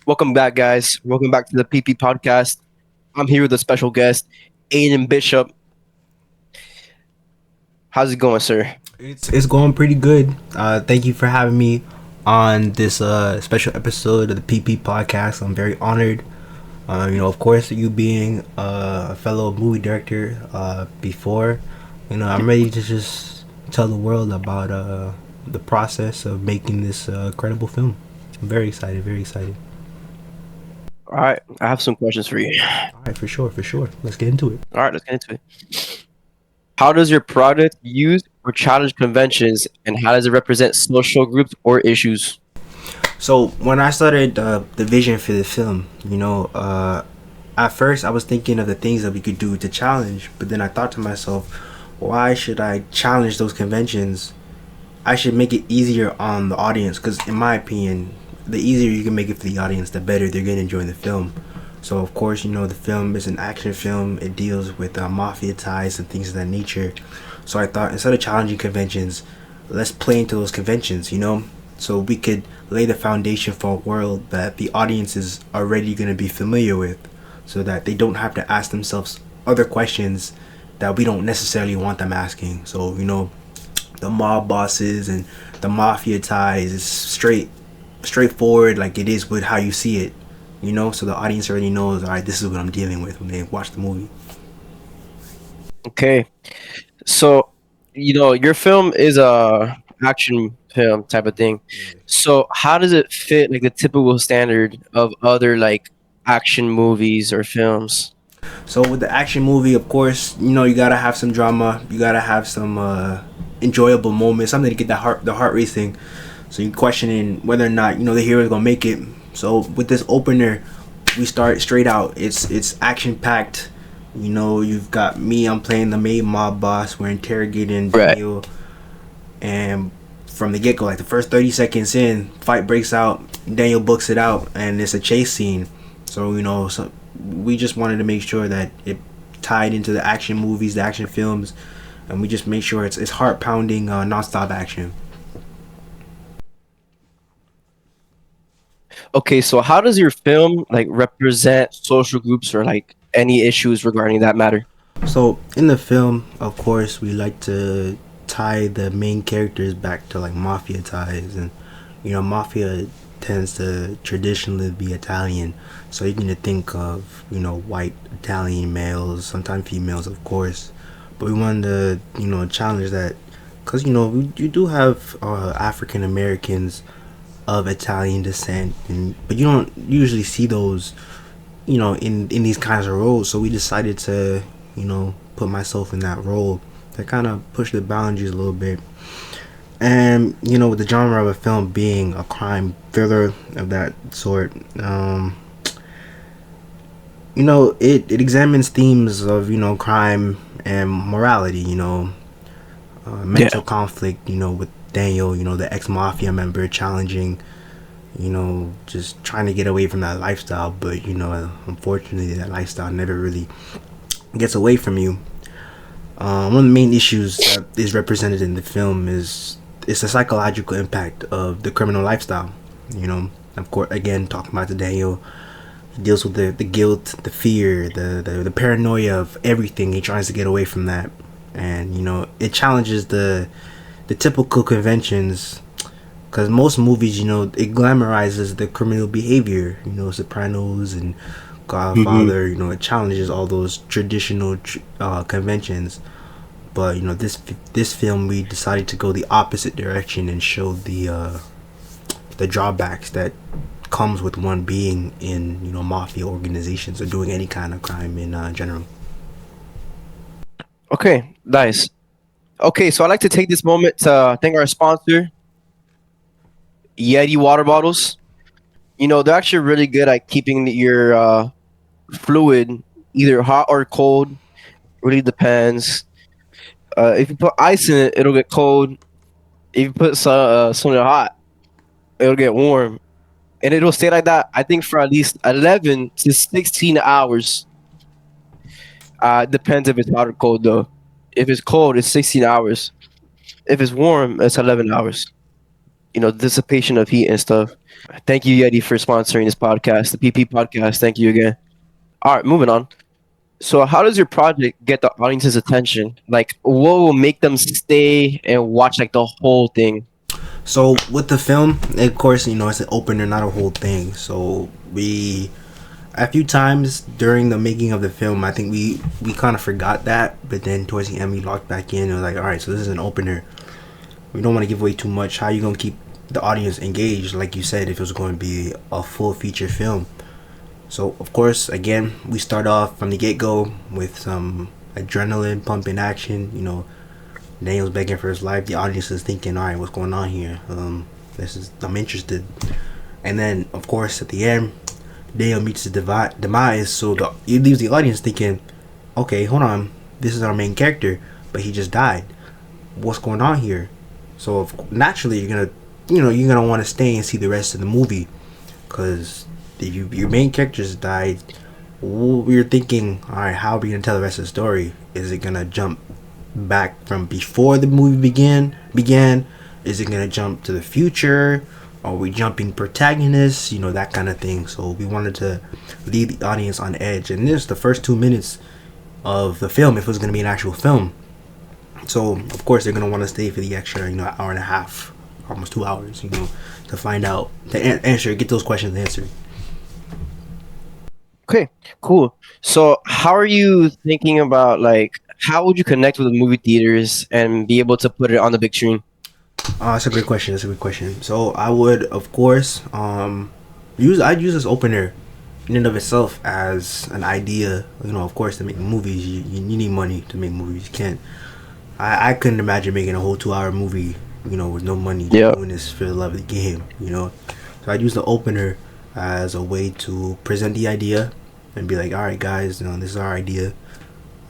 Welcome back, guys. Welcome back to the PP podcast. I'm here with a special guest, Aiden Bishop. How's it going, sir? It's going pretty good. Thank you for having me on this special episode of the PP podcast. I'm very honored. Of course, you being a fellow movie director before, I'm ready to just tell the world about the process of making this credible film. I'm very excited, very excited. All right, I have some questions for you. All right, for sure, for sure. Let's get into it. All right, let's get into it. How does your product use or challenge conventions, and how does it represent social groups or issues? So when I started the vision for the film, at first I was thinking of the things that we could do to challenge, but then I thought to myself, why should I challenge those conventions? I should make it easier on the audience, because in my opinion, the easier you can make it for the audience, the better they're going to enjoy the film. So of course, the film is an action film. It deals with mafia ties and things of that nature. So I thought, instead of challenging conventions, let's play into those conventions, so we could lay the foundation for a world that the audience is already going to be familiar with, so that they don't have to ask themselves other questions that we don't necessarily want them asking. So the mob bosses and the mafia ties is straightforward, like it is with how you see it, so the audience already knows, all right, this is what I'm dealing with when they watch the movie. Okay, so your film is a action film type of thing. So how does it fit like the typical standard of other like action movies or films? So with the action movie, of course, you gotta have some drama. You gotta have some enjoyable moments, something to get the heart racing. So you're questioning whether or not the hero is gonna make it. So with this opener, we start straight out. It's action packed. You've got me. I'm playing the main mob boss. We're interrogating Right. Daniel, and from the get go, like the first 30 seconds in, fight breaks out. Daniel books it out, and it's a chase scene. So we just wanted to make sure that it tied into the action movies, the action films, and we just make sure it's heart pounding, nonstop action. Okay, so how does your film like represent social groups or like any issues regarding that matter? So in the film, of course, we like to tie the main characters back to like mafia ties, and mafia tends to traditionally be Italian. So you need to think of white Italian males, sometimes females, of course. But we wanted to challenge that, because you do have African Americans of Italian descent, but you don't usually see those in these kinds of roles. So we decided to put myself in that role to kind of push the boundaries a little bit. And with the genre of a film being a crime thriller of that sort, it examines themes of crime and morality, mental Yeah. conflict, with Daniel, the ex mafia member challenging, just trying to get away from that lifestyle, but unfortunately that lifestyle never really gets away from you. One of the main issues that is represented in the film is the psychological impact of the criminal lifestyle. Of course, again, talking about the Daniel, he deals with the guilt, the fear, the paranoia of everything. He tries to get away from that, and it challenges the typical conventions, because most movies, it glamorizes the criminal behavior. Sopranos and Hmm. Godfather. It challenges all those traditional conventions. But this film, we decided to go the opposite direction and show the drawbacks that comes with one being in mafia organizations or doing any kind of crime in general. Okay, nice. Okay, so I'd like to take this moment to thank our sponsor, Yeti water bottles. They're actually really good at keeping your fluid either hot or cold. Really depends. If you put ice in it, it'll get cold. If you put something hot, it'll get warm, and it'll stay like that. I think for at least 11 to 16 hours. Depends if it's hot or cold though. If it's cold, it's 16 hours. If it's warm, it's 11 hours. Dissipation of heat and stuff. Thank you, Yeti, for sponsoring this podcast, the PP podcast. Thank you again. All right, moving on. So, how does your project get the audience's attention? Like, what will make them stay and watch like the whole thing? So with the film, of course, it's an opener, not a whole thing. So we a few times during the making of the film, I think we kind of forgot that, but then towards the end we locked back in and was like, all right, so this is an opener. We don't want to give away too much. How you gonna keep the audience engaged, like you said, if it was going to be a full feature film? So of course, again, we start off from the get go with some adrenaline pumping action. Daniel's begging for his life. The audience is thinking, all right, what's going on here? I'm interested. And then, of course, at the end, Daniel meets his demise, so it leaves the audience thinking, okay, hold on, this is our main character, but he just died. What's going on here? So naturally, you're gonna want to stay and see the rest of the movie, because if your main character just died, you're thinking, all right, how are we gonna tell the rest of the story? Is it gonna jump back from before the movie began? Is it gonna jump to the future? Are we jumping protagonists? That kind of thing. So we wanted to leave the audience on edge, and this is the first 2 minutes of the film if it was gonna be an actual film. So of course they're gonna want to stay for the extra, hour and a half, almost 2 hours, to find out the answer, get those questions answered. Okay, cool. So, how are you thinking about like how would you connect with the movie theaters and be able to put it on the big screen? That's a great question. That's a good question. So I would, of course, I'd use this opener in and of itself as an idea. Of course, to make movies, you need money to make movies. You can't. I couldn't imagine making a whole 2 hour movie, with no money, just Yeah. doing this for the love of the game. So I'd use the opener as a way to present the idea and be like, all right, guys, this is our idea.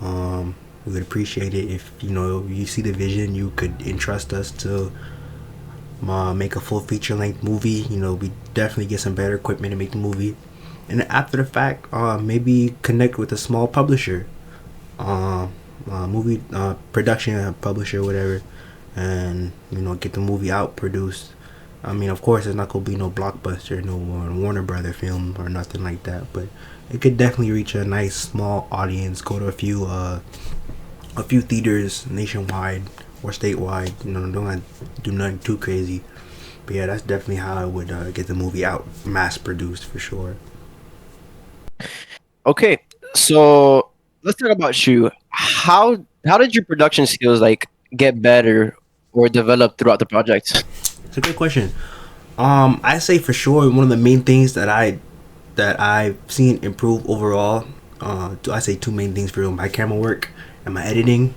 We would appreciate it if you see the vision. You could entrust us to make a full feature length movie. We definitely get some better equipment to make the movie, and after the fact, maybe connect with a small publisher, uh, movie production publisher, whatever, and get the movie out produced. I mean, of course, it's not gonna be no blockbuster, no Warner Brother film or nothing like that, but it could definitely reach a nice small audience. Go to a few theaters nationwide or statewide. Don't do nothing too crazy. But yeah, that's definitely how I would get the movie out, mass produced for sure. Okay, so let's talk about you. How did your production skills like get better or develop throughout the project? It's a good question. I say for sure one of the main things that I've seen improve overall. I say two main things for real: my camera work and my editing.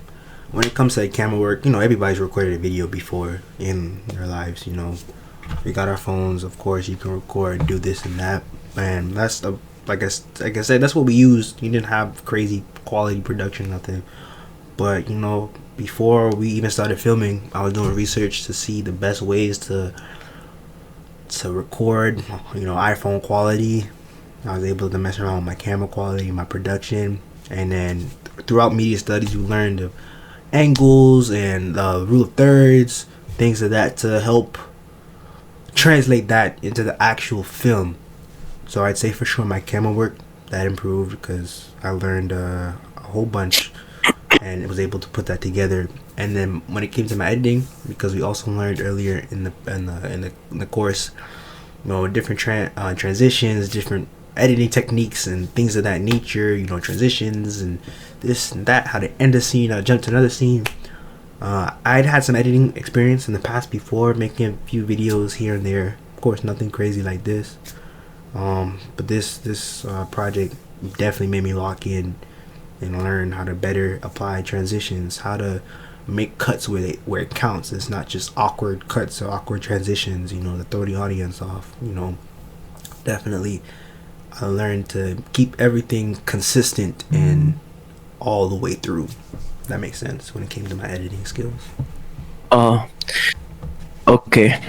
When it comes to like, camera work, everybody's recorded a video before in their lives. We got our phones, of course. You can record, do this and that, and that's the like I said, that's what we used. You didn't have crazy quality production, nothing. But before we even started filming, I was doing research to see the best ways to record. iPhone quality. I was able to mess around with my camera quality, my production, and then throughout media studies, we learned the angles and rule of thirds, things of that to help translate that into the actual film. So I'd say for sure my camera work that improved because I learned a whole bunch and was able to put that together. And then when it came to my editing, because we also learned earlier in the course, different transitions, different editing techniques and things of that nature. Transitions and this and that, how to end a scene, jump to another scene. I'd had some editing experience in the past before, making a few videos here and there. Of course, nothing crazy like this. But this project definitely made me lock in and learn how to better apply transitions, how to make cuts where it counts. It's not just awkward cuts or awkward transitions, to throw the audience off. Definitely I learned to keep everything consistent and all the way through. That makes sense when it came to my editing skills. Uh, okay.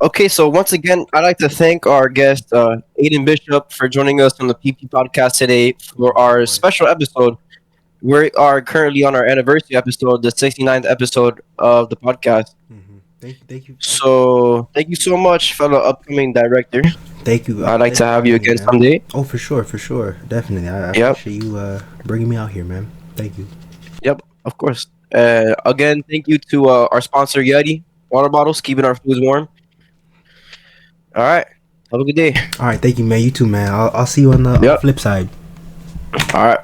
Okay, so once again, I'd like to thank our guest, Aiden Bishop, for joining us on the PP podcast today for Of our course. special episode. We are currently on our anniversary episode, the 69th episode of the podcast. Mm-hmm. thank you, So thank you so much, fellow upcoming director. I'd like to thank you for have you having me, again man. someday. Oh, for sure, definitely. I Yep, appreciate you bringing me out here, man. Thank you. yep, of course. Again, thank you to our sponsor Yeti water bottles, keeping our foods warm. All right, have a good day. All right, thank you, man. You too, man. I'll see you on the Yep. flip side. All right.